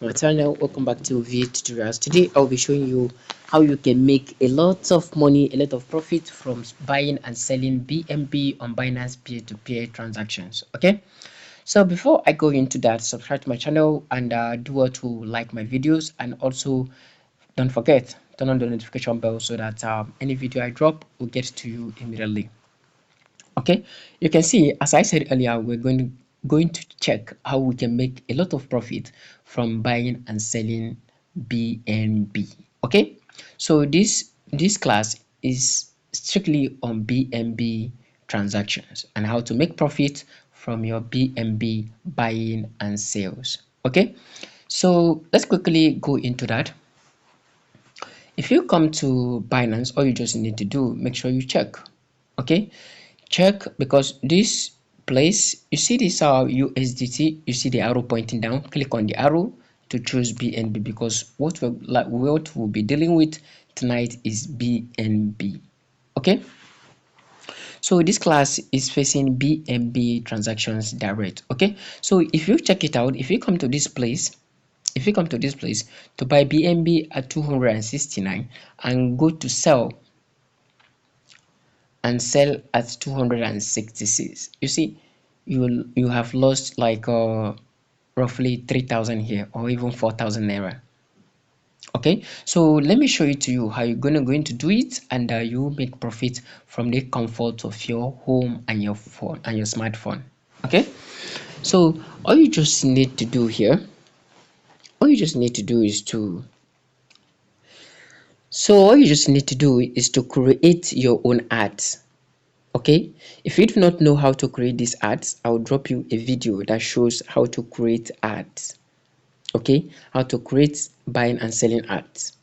to my channel. Welcome back to V tutorials. Today I'll be showing you how you can make a lot of money, a lot of profit from buying and selling BNB on Binance P2P Transactions. Okay, so before I go into that, subscribe to my channel and do well to like my videos, and also don't forget turn on the notification bell so that any video I drop will get to you immediately. Okay, you can see, as I said earlier, we're going to check how we can make a lot of profit from buying and selling BNB. Okay, so this class is strictly on BNB transactions and how to make profit from your BNB buying and sales. Okay, so let's quickly go into that. If you come to Binance, all you just need to do, make sure you check. Okay, check, because this place, you see this USDT, you see the arrow pointing down. Click on the arrow to choose BNB, because what we'll be dealing with tonight is BNB. Okay, so this class is facing BNB transactions direct. Okay, so if you check it out, if you come to this place, to buy BNB at 269 and go to sell at 266, you see you have lost like roughly 3,000 here, or even 4,000 naira. Okay, so let me show it to you how you're going to do it, and you make profit from the comfort of your home and your phone and your smartphone. Okay, so all you just need to do here, all you just need to do is to create your own ads. Okay, if you do not know how to create these ads, I'll drop you a video that shows how to create ads. Okay, how to create buying and selling ads,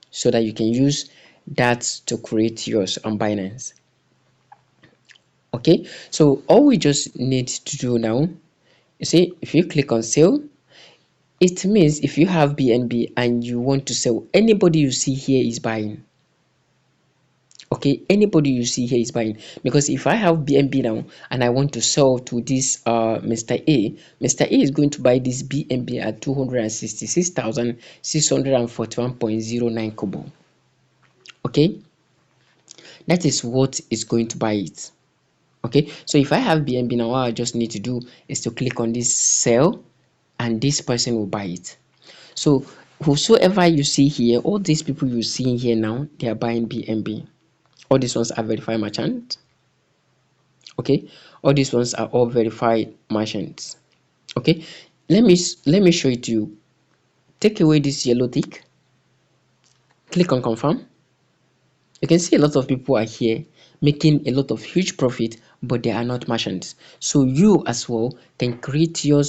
so that you can use that to create yours on Binance. Okay, so all we just need to do now, you see, if you click on sale, it means if you have BNB and you want to sell, anybody you see here is buying. Okay, anybody you see here is buying, because if I have BNB now and I want to sell to this Mr. A is going to buy this BNB at 266,641.09 kobo. Okay, that is what is going to buy it. Okay, so if I have BNB now, all I just need to do is to click on this sell, and this person will buy it. So whosoever you see here, all these people you see here now, they are buying BNB. All these ones are verified merchants. Okay, all these ones are all verified merchants. Okay, let me show it to you. Take away this yellow tick, click on confirm. You can see a lot of people are here making a lot of huge profit, but they are not merchants. So you as well can create your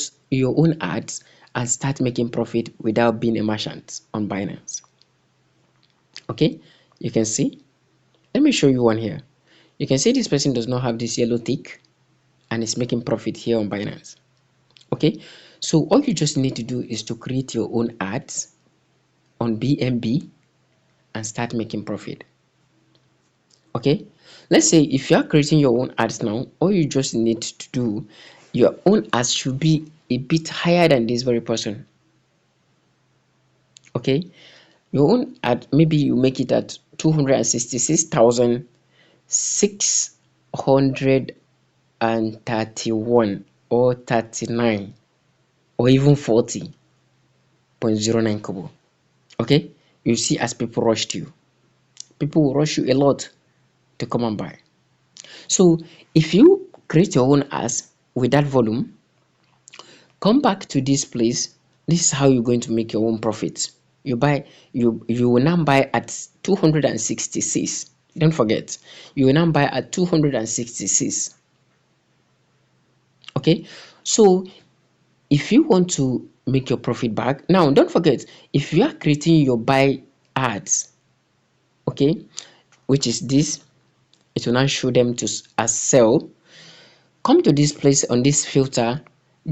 own ads and start making profit without being a merchant on Binance. Okay, you can see, let me show you one here. You can see this person does not have this yellow tick and is making profit here on Binance. Okay, so all you just need to do is to create your own ads on BNB and start making profit. Okay, let's say if you are creating your own ads now, all you just need to do, your own ads should be a bit higher than this very person. Okay, your own ad, maybe you make it at 266,631 or 39 or even 40.09 kobo. Okay, you see, as people rushed you, people will rush you a lot to come and buy. So if you create your own ads with that volume, come back to this place. This is how you're going to make your own profits. You will now buy at 266. Don't forget, you will now buy at 266. Okay, so if you want to make your profit back now, don't forget, if you are creating your buy ads, okay, which is this, it will now show them to as sell. Come to this place on this filter,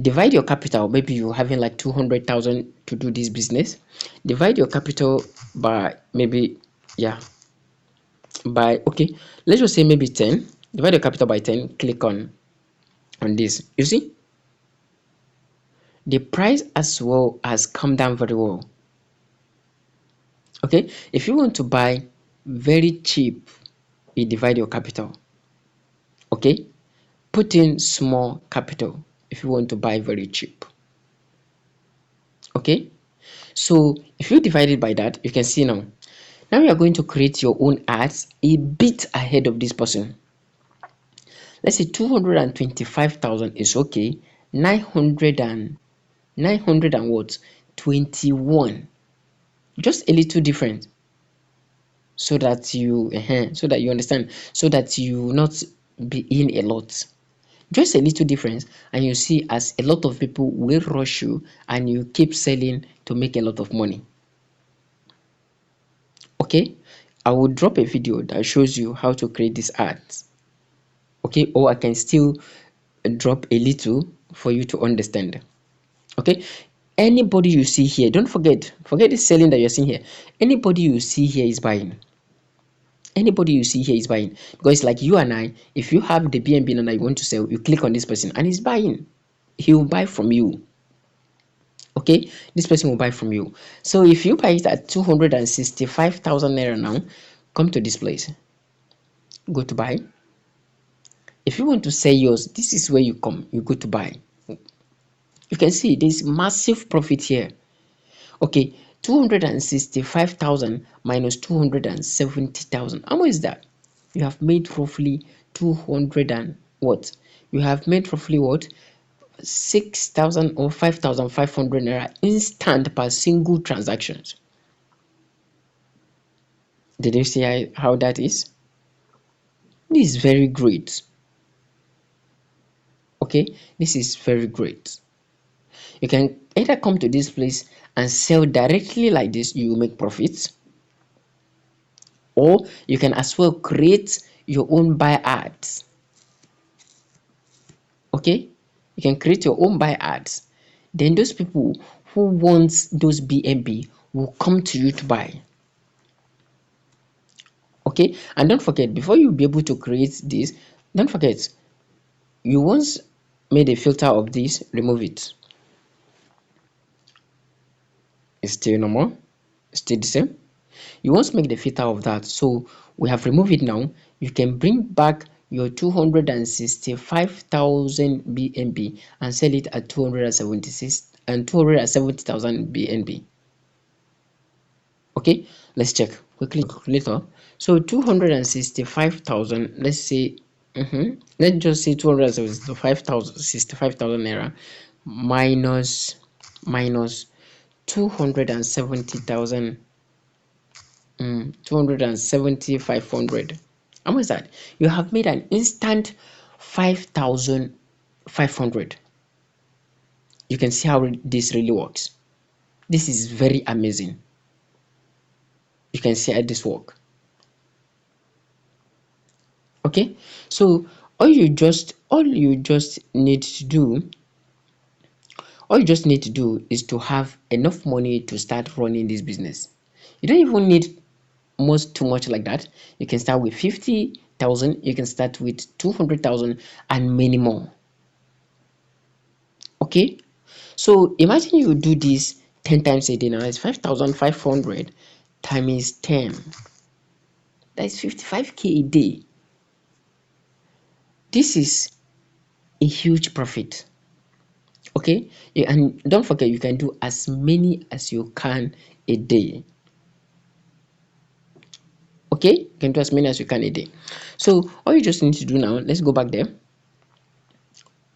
divide your capital. Maybe you're having like 200,000 to do this business. Divide your capital by maybe, yeah, by, okay, let's just say maybe 10. Divide your capital by 10. Click on this. You see, the price as well has come down very well. Okay, if you want to buy very cheap, you divide your capital. Okay, put in small capital if you want to buy very cheap. Okay, so if you divide it by that, you can see now you are going to create your own ads a bit ahead of this person. Let's say 225,000 is okay. 900 and what? 21. Just a little different, so that you understand, so that you not be in a lot. Just a little difference, and you see as a lot of people will rush you and you keep selling to make a lot of money. Okay, I will drop a video that shows you how to create these ads. Okay, or I can still drop a little for you to understand. Okay, anybody you see here, don't forget the selling that you're seeing here. Anybody you see here is buying. Anybody you see here is buying, because it's like you and I. If you have the BNB and you want to sell, you click on this person and he's buying. He will buy from you. Okay, this person will buy from you. So if you buy it at 265,000 naira now, come to this place, go to buy. If you want to sell yours, this is where you come, you go to buy. You can see there's massive profit here. Okay, 265,000 minus 270,000. How much is that? You have made roughly 200 and what? You have made roughly what? 6,000 or 5,500 naira instant per single transactions. Did you see how that is? This is very great. Okay, this is very great. You can either come to this place and sell directly like this, you will make profits, or you can as well create your own buy ads. Okay, you can create your own buy ads. Then those people who want those BNB will come to you to buy. Okay, and don't forget, before you be able to create this, don't forget, you once made a filter of this, remove it. It's still normal, still the same. You once make the filter of that, so we have removed it. Now you can bring back your 265,000 BNB and sell it at 276 and 270,000 BNB. Okay, let's check quickly calculator. So 265,000, let's say, let's just say 265,000 naira minus 270,000, 270,500. How much is that? You have made an instant 5,500. You can see how this really works. This is very amazing. You can see how this works. Okay, so all you just need to do is to have enough money to start running this business. You don't even need too much like that. You can start with 50,000, you can start with 200,000 and many more. Okay, so imagine you do this 10 times a day. Now it's 5,500 times 10, that is 55k a day. This is a huge profit. Okay, and don't forget, you can do as many as you can a day. Okay, you can do as many as you can a day. So all you just need to do now, let's go back there.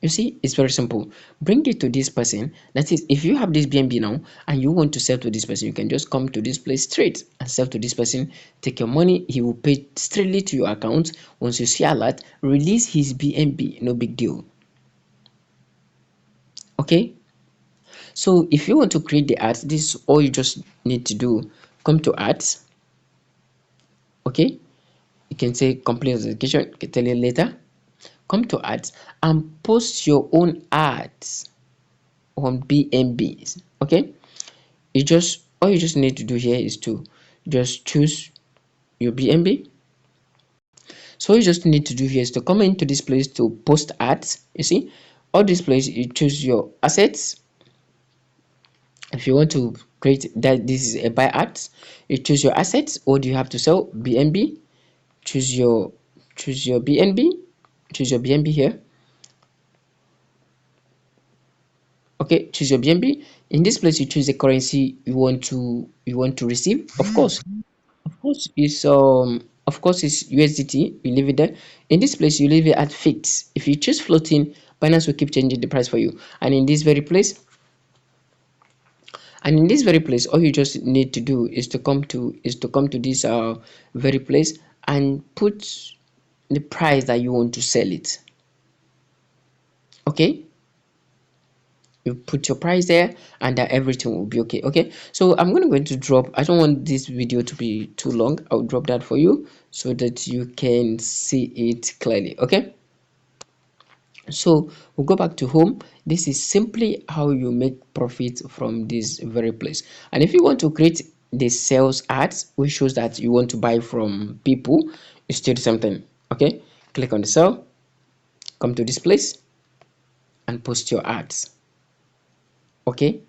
You see, it's very simple. Bring it to this person. That is, if you have this BNB now and you want to sell to this person, you can just come to this place straight and sell to this person. Take your money, he will pay straightly to your account. Once you see alert, release his BNB, no big deal. Okay, so if you want to create the ads, this is all you just need to do. Come to ads. Okay, you can say complete authentication, I can tell you later. Come to ads and post your own ads on BNBs. Okay, all you just need to do here is to just choose your BNB. So all you just need to do here is to come into this place to post ads. You see, all this place, you choose your assets. If you want to create that this is a buy at, you choose your assets. What do you have to sell? BNB. Choose your BNB. Choose your BNB here. Okay, choose your BNB. In this place, you choose the currency you want to receive. Of course it's USDT. You leave it there. In this place, you leave it at fixed. If you choose floating, Binance will keep changing the price for you. And in this very place, all you just need to do is to come to this very place and put the price that you want to sell it. Okay, you put your price there, and everything will be okay. Okay, so I'm going to drop, I don't want this video to be too long. I'll drop that for you so that you can see it clearly. Okay, so we'll go back to home. This is simply how you make profit from this very place. And if you want to create the sales ads which shows that you want to buy from people, you still do something. Okay, click on the sell, come to this place and post your ads. Okay,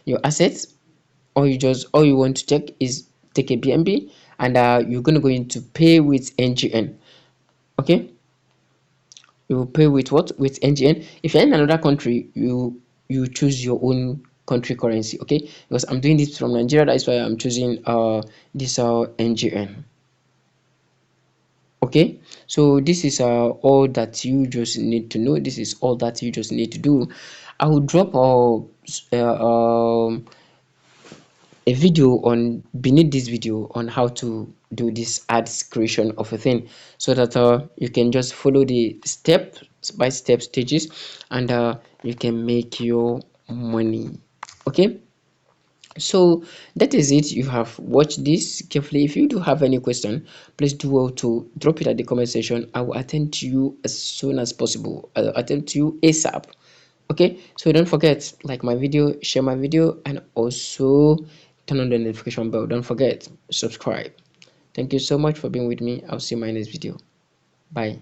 your assets. All you want to check is take a BNB, and you're going to go into pay with NGN. Okay, you will pay with what? With NGN. If you're in another country, you choose your own country currency. Okay, because I'm doing this from Nigeria, that's why I'm choosing this NGN. Okay, so this is all that you just need to know. This is all that you just need to do. I will drop a video on beneath this video on how to do this ads creation of a thing, so that you can just follow the step by step stages, and you can make your money. Okay, so that is it. You have watched this carefully. If you do have any question, please do well to drop it at the comment section. I will attend to you as soon as possible. I'll attend to you ASAP. Okay, so don't forget, like my video, share my video, and also turn on the notification bell. Don't forget, subscribe. Thank you so much for being with me. I'll see you in my next video. Bye.